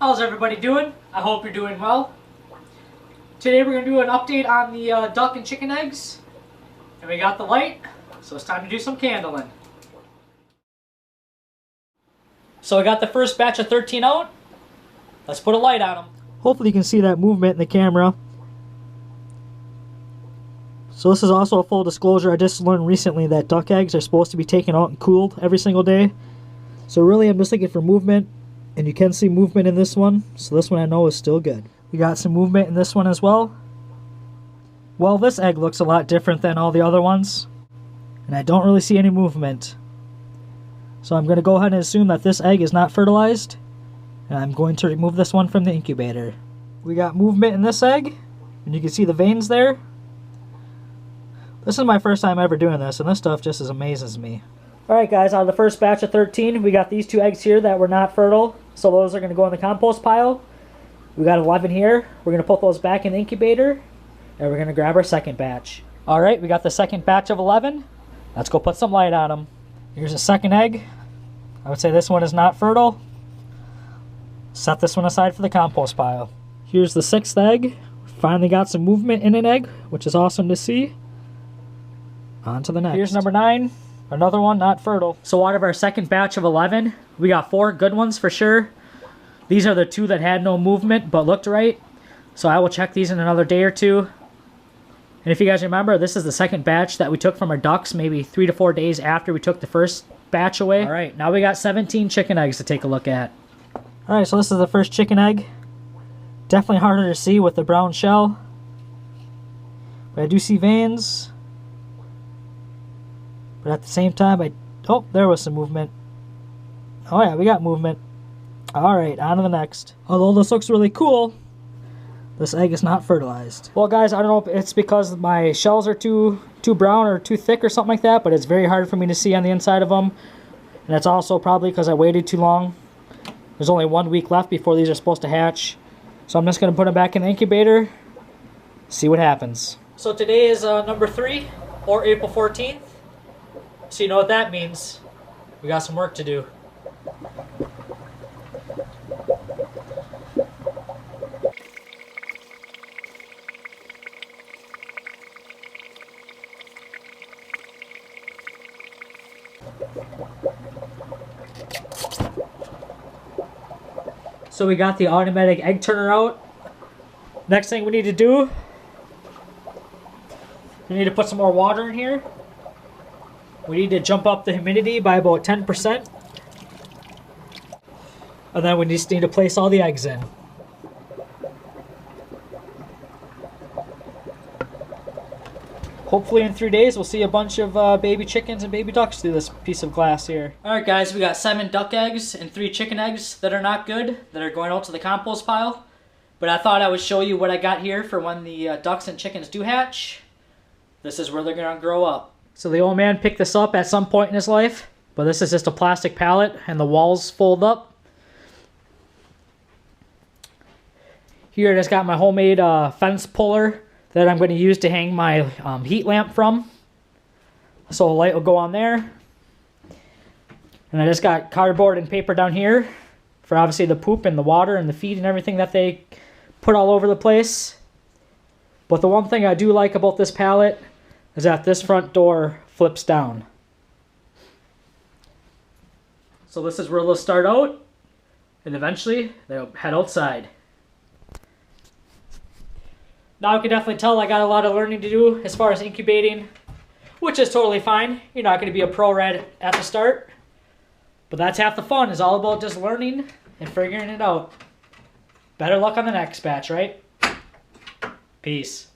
How's everybody doing? I hope you're doing well. Today we're going to do an update on the duck and chicken eggs. And we got the light, so it's time to do some candling. So I got the first batch of 13 out. Let's put a light on them. Hopefully you can see that movement in the camera. So this is also a full disclosure. I just learned recently that duck eggs are supposed to be taken out and cooled every single day. So really I'm just looking for movement. And you can see movement in this one, so this one I know is still good. We got some movement in this one as well. Well, this egg looks a lot different than all the other ones. And I don't really see any movement. So I'm going to go ahead and assume that this egg is not fertilized. And I'm going to remove this one from the incubator. We got movement in this egg. And you can see the veins there. This is my first time ever doing this, and this stuff just amazes me. Alright guys, out of the first batch of 13, we got these 2 eggs here that were not fertile. So those are going to go in the compost pile. We got 11 here. We're going to put those back in the incubator. And we're going to grab our second batch. Alright, we got the second batch of 11. Let's go put some light on them. Here's a second egg. I would say this one is not fertile. Set this one aside for the compost pile. Here's the 6th egg. Finally got some movement in an egg, which is awesome to see. On to the next. Here's number 9. Another one not fertile. So out of our second batch of 11, we got 4 good ones for sure. These are the 2 that had no movement but looked right. So I will check these in another day or 2. And if you guys remember, this is the second batch that we took from our ducks maybe 3 to 4 days after we took the first batch away. Alright, now we got 17 chicken eggs to take a look at. Alright, so this is the first chicken egg. Definitely harder to see with the brown shell. But I do see veins. But at the same time, oh, there was some movement. Oh yeah, we got movement. Alright, on to the next. Although this looks really cool, this egg is not fertilized. Well guys, I don't know if it's because my shells are too brown or too thick or something like that, but it's very hard for me to see on the inside of them. And that's also probably because I waited too long. There's only 1 week left before these are supposed to hatch. So I'm just going to put them back in the incubator, see what happens. So today is number 3, or April 14th. So you know what that means. We got some work to do. So we got the automatic egg turner out. Next thing we need to do, we need to put some more water in here. We need to jump up the humidity by about 10%. And then we just need to place all the eggs in. Hopefully in 3 days we'll see a bunch of baby chickens and baby ducks through this piece of glass here. Alright guys, we got 7 duck eggs and 3 chicken eggs that are not good, that are going out to the compost pile. But I thought I would show you what I got here for when the ducks and chickens do hatch. This is where they're going to grow up. So the old man picked this up at some point in his life, but this is just a plastic pallet and the walls fold up. Here I just got my homemade fence puller that I'm going to use to hang my heat lamp from. So the light will go on there. And I just got cardboard and paper down here for obviously the poop and the water and the feed and everything that they put all over the place. But the one thing I do like about this pallet is that this front door flips down. So this is where they'll start out, and eventually they'll head outside. Now I can definitely tell I got a lot of learning to do as far as incubating, which is totally fine. You're not going to be a pro right at the start, but that's half the fun. It's all about just learning and figuring it out. Better luck on the next batch, right? Peace.